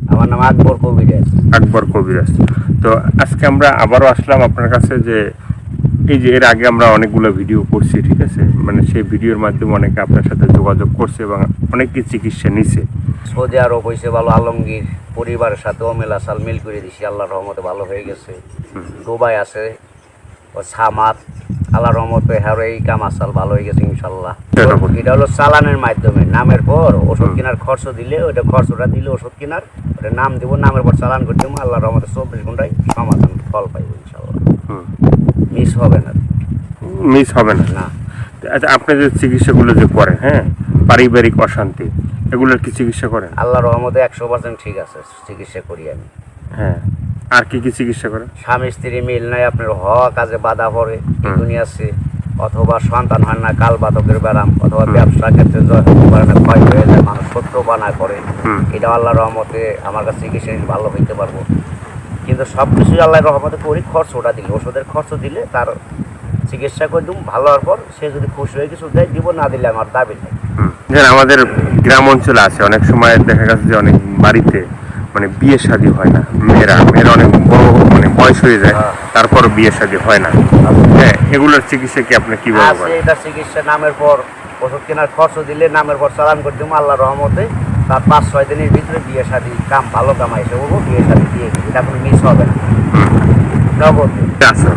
আমার নাম আকবর কবিরাজ। আকবর কবিরাজ। তো আজকে আমরা আবারও আসলাম আপনার কাছে, যে এই যে এর আগে আমরা অনেকগুলো ভিডিও করছি, ঠিক আছে, মানে সেই ভিডিওর মাধ্যমে অনেকে আপনার সাথে যোগাযোগ করছে এবং অনেকে চিকিৎসা নিছে। সৌদি আরব হয়েছে ভালো, আলমগীর পরিবারের সাথেও মেলাসাল মিল করে দিছি, আল্লাহর রহমতে ভালো হয়ে গেছে। দুবাই আছে ও সামাদ, আল্লাহর রহমতে হ্যারো এই কাম আসাল ভালো হয়ে গেছে ইনশাল্লাহ। এটা হলো চালানের মাধ্যমে, নামের পর ওষুধ কেনার খরচ দিলে ওইটা খরচটা দিলে ওষুধ কেনার ওটা নাম দিব, নামের পর চালান করে দেবো, আল্লাহর রহমতে 24 ঘন্টায় সমাধান ফল পাইব ইনশাল্লাহ। মিস হবে না, মিস হবে না। না। আচ্ছা, আপনি যে চিকিৎসাগুলো যে করেন, হ্যাঁ, পারিবারিক অশান্তি এগুলোর কি চিকিৎসা করেন? আল্লাহর রহমতে 100% ঠিক আছে, চিকিৎসা করি আমি। হ্যাঁ, আর কি কি চিকিৎসা করেন? স্বামী স্ত্রী মিল নাই, আপনার হওয়া কাজে বাধা পড়ে এই দুনিয়াছে, অথবা সন্তান হয় না, কাল বাতকের ব্যারাম, অথবা ব্যবসা ক্ষেত্রে ক্ষয় হয়ে যায়, মানুষ শত্রু বানা করে, এটা আল্লাহর রহমতে আমার কাছে চিকিৎসা নিলে ভালো হইতে পারবো। কিন্তু সব কিছুই আল্লাহর রহমতে করি, খরচটা দিলে, ওষুধের খরচ দিলে তার চিকিৎসা করে দিব, ভালো হওয়ার পর সে যদি খুশি হয়ে কিছু দেয় দিব, না দিলে আমার দাবি নেই। আমাদের গ্রাম অঞ্চলে আছে অনেক সময় দেখা গেছে যে অনেক বাড়িতে মানে বিয়ে শাদী হয় না, মেয়েরা অনেক বড় মানে বয়স হয়ে যায়, তারপর বিয়ে শাদী হয় না। হ্যাঁ, এগুলোর চিকিৎসা কি আপনি কিভাবে করেন? এটা চিকিৎসা নামের পর ওষুধ কেনার খরচ দিলে, নামের পর চালান করে দেবো, আল্লাহর রহমতে তার 5-6 দিনের ভিতরে বিয়ে শাদী কাম ভালো কামাই এসে বলবো, বিয়ে শাদী দিয়ে দিই, এটা কোনো মিস হবে না। নগদ আচ্ছা।